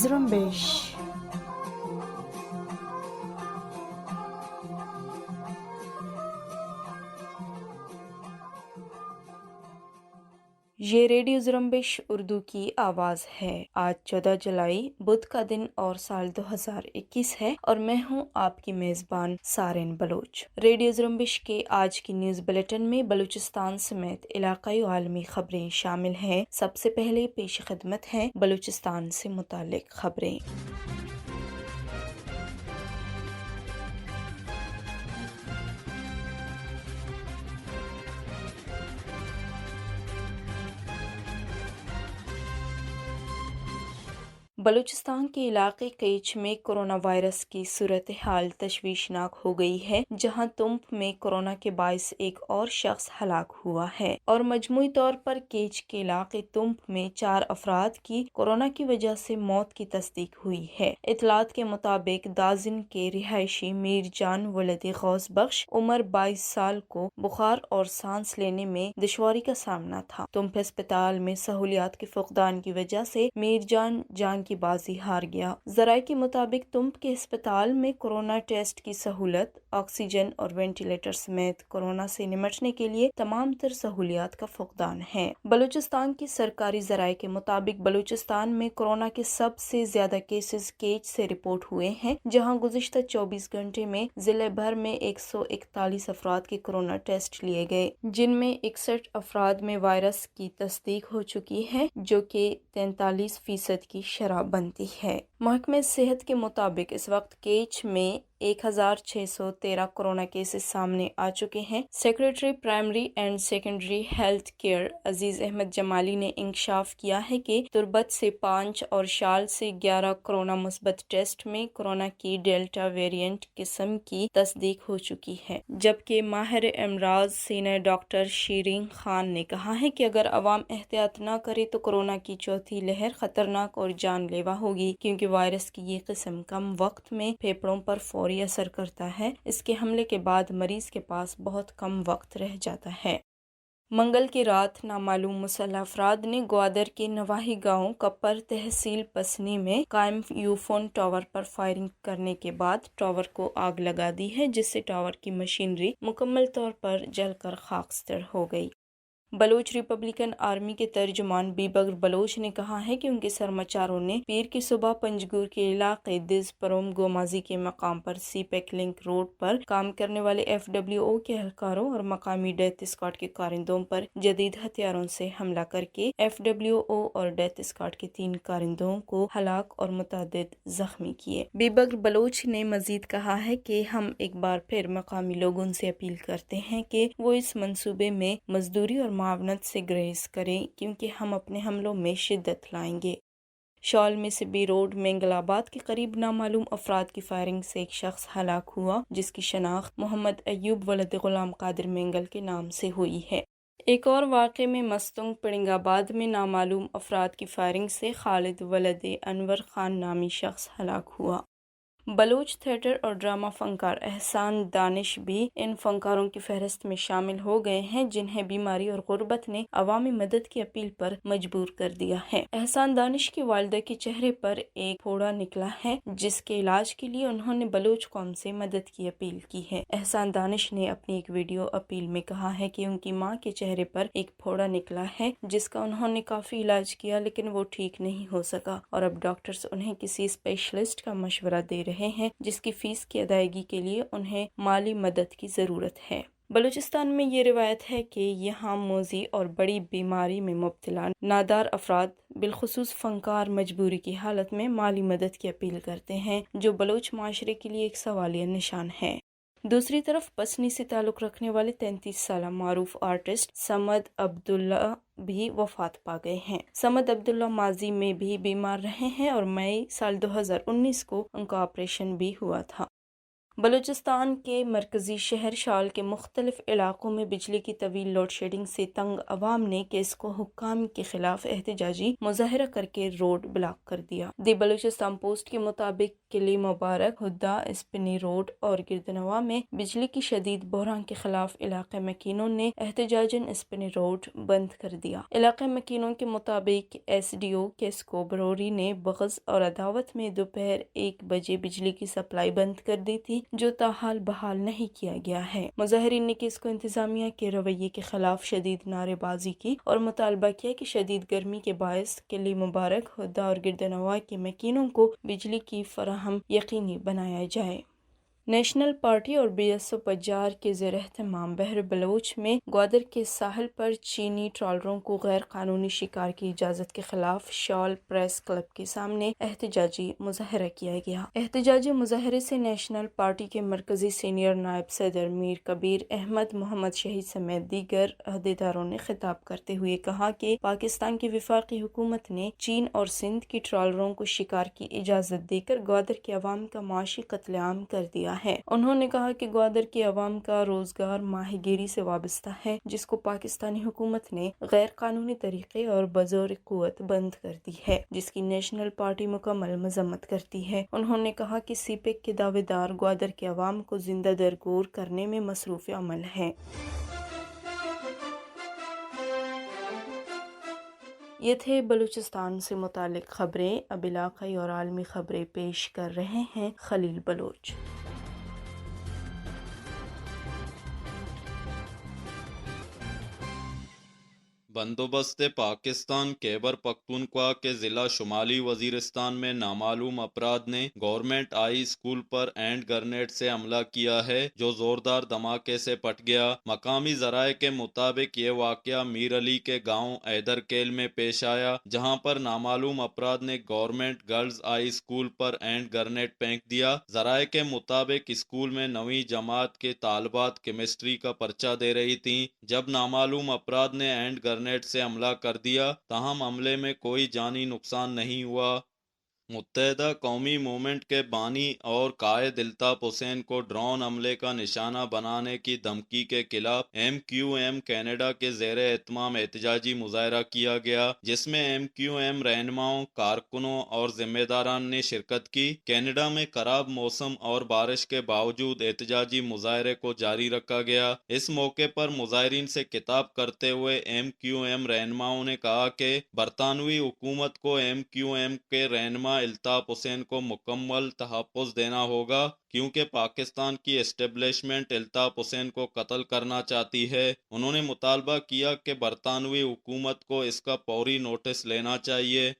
زرمبش یہ ریڈیو زرمبش اردو کی آواز ہے۔ آج 14 جولائی بدھ کا دن اور سال 2021 ہے اور میں ہوں آپ کی میزبان سارین بلوچ۔ ریڈیو زرمبش کے آج کی نیوز بلیٹن میں بلوچستان سمیت علاقائی و عالمی خبریں شامل ہیں۔ سب سے پہلے پیش خدمت ہیں بلوچستان سے متعلق خبریں۔ بلوچستان کے علاقے کیچ میں کورونا وائرس کی صورتحال تشویشناک ہو گئی ہے، جہاں تمپ میں کورونا کے باعث ایک اور شخص ہلاک ہوا ہے اور مجموعی طور پر کیچ کے علاقے تمپ میں 4 افراد کی کورونا کی وجہ سے موت کی تصدیق ہوئی ہے۔ اطلاعات کے مطابق دازن کے رہائشی میر جان ولد غوث بخش عمر 22 سال کو بخار اور سانس لینے میں دشواری کا سامنا تھا۔ تمپ ہسپتال میں سہولیات کے فقدان کی وجہ سے میر جان کی بازی ہار گیا۔ ذرائع کے مطابق تمپ کے ہسپتال میں کورونا ٹیسٹ کی سہولت، آکسیجن اور وینٹیلیٹر سمیت کورونا سے نمٹنے کے لیے تمام تر سہولیات کا فقدان ہے۔ بلوچستان کی سرکاری ذرائع کے مطابق بلوچستان میں کورونا کے سب سے زیادہ کیسز کیچ سے رپورٹ ہوئے ہیں، جہاں گزشتہ 24 گھنٹے میں ضلع بھر میں 141 افراد کے کورونا ٹیسٹ لیے گئے، جن میں 61 افراد میں وائرس کی تصدیق ہو چکی ہے، جو کہ 43% کی شرح بنتی ہے۔ محکمہ صحت کے مطابق اس وقت کیچ میں 1613 کورونا کیسز سامنے آ چکے ہیں۔ Secretary primary and secondary health care Aziz Ahmed Jamali نے انکشاف کیا ہے کہ تربت سے 5 اور شال سے 11 کورونا مثبت ٹیسٹ میں کورونا کی ڈیلٹا ویریئنٹ قسم کی تصدیق ہو چکی ہے، جبکہ ماہر امراض سینئر ڈاکٹر شیرین خان نے کہا ہے کہ اگر عوام احتیاط نہ کرے تو کورونا کی چوتھی لہر خطرناک اور جان لیوا ہوگی، کیونکہ وائرس کی یہ قسم کم وقت میں پھیپھڑوں پر فوری اثر کرتا ہے۔ اس کے حملے کے بعد مریض کے پاس بہت کم وقت رہ جاتا ہے۔ منگل کی رات نامعلوم مسلح افراد نے گوادر کے نواحی گاؤں کپر تحصیل پسنی میں قائم یوفون ٹاور پر فائرنگ کرنے کے بعد ٹاور کو آگ لگا دی ہے، جس سے ٹاور کی مشینری مکمل طور پر جل کر خاکستر ہو گئی۔ بلوچ ریپبلکن آرمی کے ترجمان بیبر بلوچ نے کہا ہے کہ ان کے سرماچاروں نے پیر کی صبح پنجگور کے علاقے دز پروم گومازی کے مقام پر سی پیک لنک روڈ پر کام کرنے والے FWO کے اہلکاروں اور مقامی ڈیتھ اسکواڈ کے کارندوں پر جدید ہتھیاروں سے حملہ کر کے FWO اور ڈیتھ اسکواڈ کے 3 کارندوں کو ہلاک اور متعدد زخمی کیے۔ بیبر بلوچ نے مزید کہا ہے کہ ہم ایک بار پھر مقامی لوگوں سے اپیل کرتے ہیں کہ وہ اس منصوبے میں مزدوری اور معاونت سے گریز کریں، کیونکہ ہم اپنے حملوں میں شدت لائیں گے۔ شال مسبی روڈ مینگل آباد کے قریب نامعلوم افراد کی فائرنگ سے ایک شخص ہلاک ہوا، جس کی شناخت محمد ایوب ولد غلام قادر مینگل کے نام سے ہوئی ہے۔ ایک اور واقعے میں مستونگ پڑنگ آباد میں نامعلوم افراد کی فائرنگ سے خالد ولد انور خان نامی شخص ہلاک ہوا۔ بلوچ تھیٹر اور ڈرامہ فنکار احسان دانش بھی ان فنکاروں کی فہرست میں شامل ہو گئے ہیں جنہیں بیماری اور غربت نے عوامی مدد کی اپیل پر مجبور کر دیا ہے۔ احسان دانش کی والدہ کے چہرے پر ایک پھوڑا نکلا ہے، جس کے علاج کے لیے انہوں نے بلوچ قوم سے مدد کی اپیل کی ہے۔ احسان دانش نے اپنی ایک ویڈیو اپیل میں کہا ہے کہ ان کی ماں کے چہرے پر ایک پھوڑا نکلا ہے، جس کا انہوں نے کافی علاج کیا لیکن وہ ٹھیک نہیں ہو سکا، اور اب ڈاکٹرز انہیں کسی اسپیشلسٹ کا مشورہ دے رہے ہیں جس کی فیس کی ادائیگی کے لیے انہیں مالی مدد کی ضرورت ہے۔ بلوچستان میں یہ روایت ہے کہ یہاں موذی اور بڑی بیماری میں مبتلا نادار افراد، بالخصوص فنکار، مجبوری کی حالت میں مالی مدد کی اپیل کرتے ہیں، جو بلوچ معاشرے کے لیے ایک سوالیہ نشان ہے۔ دوسری طرف پسنی سے تعلق رکھنے والے 33 سالہ معروف آرٹسٹ سمد عبداللہ بھی وفات پا گئے ہیں۔ سمد عبداللہ ماضی میں بھی بیمار رہے ہیں اور مئی سال 2019 کو ان کا آپریشن بھی ہوا تھا۔ بلوچستان کے مرکزی شہر شال کے مختلف علاقوں میں بجلی کی طویل لوڈ شیڈنگ سے تنگ عوام نے کیس کو حکام کے خلاف احتجاجی مظاہرہ کر کے روڈ بلاک کر دیا۔ دی بلوچستان پوسٹ کے مطابق قلعہ مبارک، ہدا، اسپنی روڈ اور گردنوا میں بجلی کی شدید بحران کے خلاف علاقہ مکینوں نے احتجاجاً اسپنی روڈ بند کر دیا۔ علاقہ مکینوں کے مطابق ایس ڈی او کیسکو بروری نے بغض اور عداوت میں دوپہر 1 بجے بجلی کی سپلائی بند کر دی تھی، جو تاحال بحال نہیں کیا گیا ہے۔ مظاہرین نے کیسکو انتظامیہ کے رویے کے خلاف شدید نعرے بازی کی اور مطالبہ کیا کہ شدید گرمی کے باعث قلعہ مبارک، ہدا اور گردنوا کے مکینوں کو بجلی کی فراہم یقینی بنایا جائے۔ نیشنل پارٹی اور بی ایس او پجار کے زیر اہتمام بحر بلوچ میں گوادر کے ساحل پر چینی ٹرالروں کو غیر قانونی شکار کی اجازت کے خلاف شال پریس کلب کے سامنے احتجاجی مظاہرہ کیا گیا۔ احتجاجی مظاہرے سے نیشنل پارٹی کے مرکزی سینئر نائب صدر میر کبیر احمد، محمد شہید سمیت دیگر عہدیداروں نے خطاب کرتے ہوئے کہا کہ پاکستان کی وفاقی حکومت نے چین اور سندھ کی ٹرالروں کو شکار کی اجازت دے کر گوادر کے عوام کا معاشی قتل عام کر دیا ہے۔ انہوں نے کہا کہ گوادر کے عوام کا روزگار ماہی گیری سے وابستہ ہے، جس کو پاکستانی حکومت نے غیر قانونی طریقے اور بزور قوت بند کر دی ہے، جس کی نیشنل پارٹی مکمل مذمت کرتی ہے۔ انہوں نے کہا کہ سی پیک کے دعوے دار گوادر کے عوام کو زندہ درگور کرنے میں مصروف عمل ہیں۔ یہ تھے بلوچستان سے متعلق خبریں۔ اب علاقائی اور عالمی خبریں پیش کر رہے ہیں خلیل بلوچ۔ بندوبست پاکستان خیبر پختونخوا کے ضلع شمالی وزیرستان میں نامعلوم افراد نے government high school per and grenade سے حملہ کیا ہے، جو زوردار دھماکے سے پٹ گیا۔ مقامی ذرائع کے مطابق یہ واقعہ میر علی کے گاؤں حیدر کیل میں پیش آیا، جہاں پر نامعلوم افراد نے government girls high school per and grenade پھینک دیا۔ ذرائع کے مطابق اسکول میں 9ویں جماعت کے طالبات کیمسٹری کا پرچہ دے رہی تھیں، جب نامعلوم افراد نے اینڈ گرنیڈ سے حملہ کر دیا، تاہم حملے میں کوئی جانی نقصان نہیں ہوا۔ متحدہ قومی موومنٹ کے بانی اور قائد الطاف حسین کو ڈرون حملے کا نشانہ بنانے کی دھمکی کے خلاف ایم کیو ایم کینیڈا کے زیر اہتمام احتجاجی مظاہرہ کیا گیا، جس میں ایم کیو ایم رہنماؤں، کارکنوں اور ذمہ داران نے شرکت کی۔ کینیڈا میں خراب موسم اور بارش کے باوجود احتجاجی مظاہرے کو جاری رکھا گیا۔ اس موقع پر مظاہرین سے خطاب کرتے ہوئے ایم کیو ایم رہنماؤں نے کہا کہ برطانوی حکومت کو ایم کیو ایم کے رہنما الطاف حسین کو مکمل تحفظ دینا ہوگا، کیونکہ پاکستان کی اسٹیبلشمنٹ الطاف حسین کو قتل کرنا چاہتی ہے۔ انہوں نے مطالبہ کیا کہ برطانوی حکومت کو اس کا فوری نوٹس لینا چاہیے۔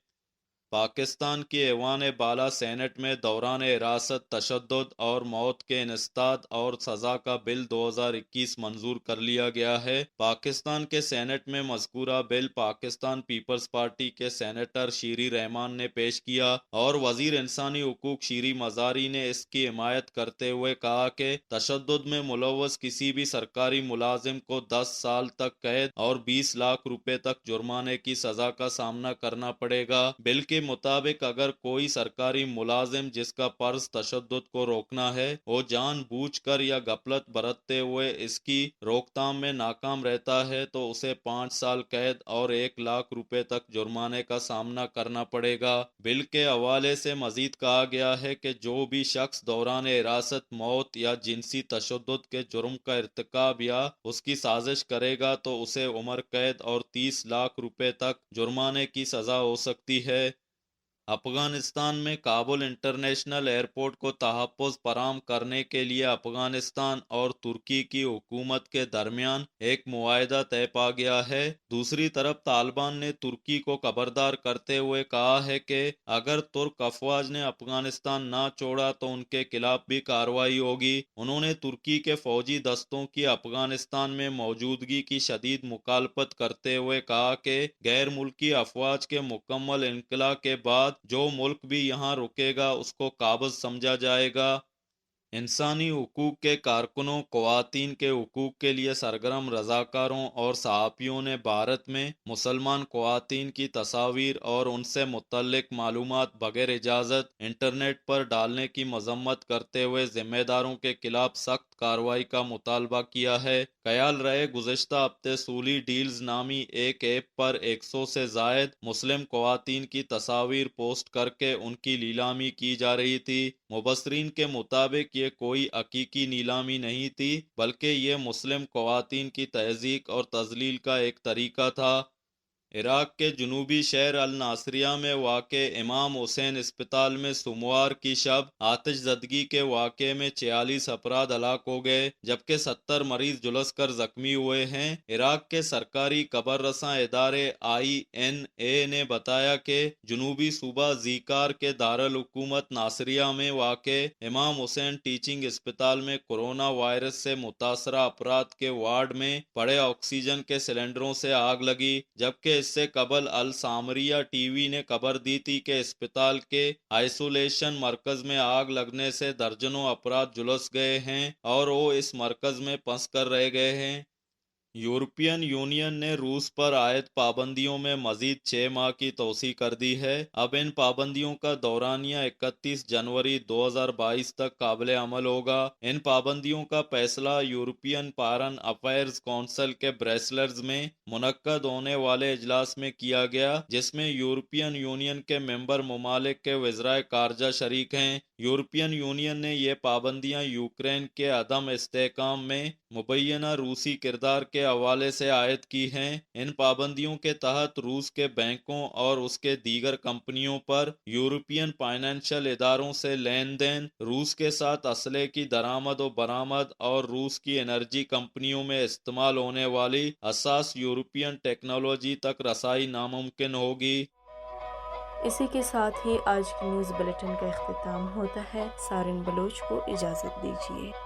پاکستان کی ایوان بالا سینٹ میں دوران حراست تشدد اور موت کے انسداد اور سزا کا بل 2021 منظور کر لیا گیا ہے۔ پاکستان کے سینٹ میں مذکورہ بل پاکستان پیپلز پارٹی کے سینیٹر شیری رحمان نے پیش کیا اور وزیر انسانی حقوق شیری مزاری نے اس کی حمایت کرتے ہوئے کہا کہ تشدد میں ملوث کسی بھی سرکاری ملازم کو 10 سال تک قید اور 20 لاکھ روپے تک جرمانے کی سزا کا سامنا کرنا پڑے گا۔ بل کے مطابق اگر کوئی سرکاری ملازم جس کا فرض تشدد کو روکنا ہے، وہ جان بوجھ کر یا غفلت برتتے ہوئے اس کی روک تھام میں ناکام رہتا ہے تو اسے 5 سال قید اور 1 لاکھ روپے تک جرمانے کا سامنا کرنا پڑے گا۔ بل کے حوالے سے مزید کہا گیا ہے کہ جو بھی شخص دوران حراست موت یا جنسی تشدد کے جرم کا ارتکاب یا اس کی سازش کرے گا تو اسے عمر قید اور 30 لاکھ روپے تک جرمانے کی سزا ہو سکتی ہے۔ افغانستان میں کابل انٹرنیشنل ایئرپورٹ کو تحفظ فراہم کرنے کے لیے افغانستان اور ترکی کی حکومت کے درمیان ایک معاہدہ طے پا گیا ہے۔ دوسری طرف طالبان نے ترکی کو خبردار کرتے ہوئے کہا ہے کہ اگر ترک افواج نے افغانستان نہ چھوڑا تو ان کے خلاف بھی کارروائی ہوگی۔ انہوں نے ترکی کے فوجی دستوں کی افغانستان میں موجودگی کی شدید مخالفت کرتے ہوئے کہا کہ غیر ملکی افواج کے مکمل انخلا کے بعد جو ملک بھی یہاں رکے گا اس کو قابض سمجھا جائے گا۔ انسانی حقوق کے کارکنوں، خواتین کے حقوق کے لیے سرگرم رضاکاروں اور صحافیوں نے بھارت میں مسلمان خواتین کی تصاویر اور ان سے متعلق معلومات بغیر اجازت انٹرنیٹ پر ڈالنے کی مذمت کرتے ہوئے ذمہ داروں کے خلاف سخت کارروائی کا مطالبہ کیا ہے۔ خیال رہے گزشتہ ہفتے سولی ڈیلز نامی ایک ایپ پر 100 سے زائد مسلم خواتین کی تصاویر پوسٹ کر کے ان کی نیلامی کی جا رہی تھی۔ مبصرین کے مطابق یہ کوئی حقیقی نیلامی نہیں تھی، بلکہ یہ مسلم خواتین کی تہذیب اور تذلیل کا ایک طریقہ تھا۔ عراق کے جنوبی شہر الناصریہ میں واقع امام حسین اسپتال میں سوموار کی شب آتش زدگی کے واقعے میں 46 افراد ہلاک ہو گئے، جبکہ 70 مریض جھلس کر زخمی ہوئے ہیں۔ عراق کے سرکاری خبر رساں ادارے INA نے بتایا کہ جنوبی صوبہ زیکار کے دارالحکومت ناصریہ میں واقع امام حسین ٹیچنگ اسپتال میں کورونا وائرس سے متاثرہ افراد کے وارڈ میں پڑے آکسیجن کے سلنڈروں سے آگ لگی، جبکہ اس سے قبل السامریہ ٹی وی نے خبر دی تھی کہ اسپتال کے آئسولیشن مرکز میں آگ لگنے سے درجنوں افراد جھلس گئے ہیں اور وہ اس مرکز میں پھنس کر رہ گئے ہیں۔ یورپین یونین نے روس پر عائد پابندیوں میں مزید 6 ماہ کی توسیع کر دی ہے۔ اب ان پابندیوں کا دورانیہ 31 جنوری 2022 تک قابل عمل ہوگا۔ ان پابندیوں کا فیصلہ یورپین فارن افیئرز کونسل کے برسلز میں منعقد ہونے والے اجلاس میں کیا گیا، جس میں یورپین یونین کے ممبر ممالک کے وزرائے خارجہ شریک ہیں۔ یورپین یونین نے یہ پابندیاں یوکرین کے عدم استحکام میں مبینہ روسی کردار کے حوالے سے عائد کی ہیں۔ ان پابندیوں کے تحت روس کے بینکوں اور اس کے دیگر کمپنیوں پر یورپین فائنینشل اداروں سے لین دین، روس کے ساتھ اسلحے کی درآمد و برآمد اور روس کی انرجی کمپنیوں میں استعمال ہونے والی حساس یورپین ٹیکنالوجی تک رسائی ناممکن ہوگی۔ اسی کے ساتھ ہی آج کی نیوز بلیٹن کا اختتام ہوتا ہے۔ سارن بلوچ کو اجازت دیجیے۔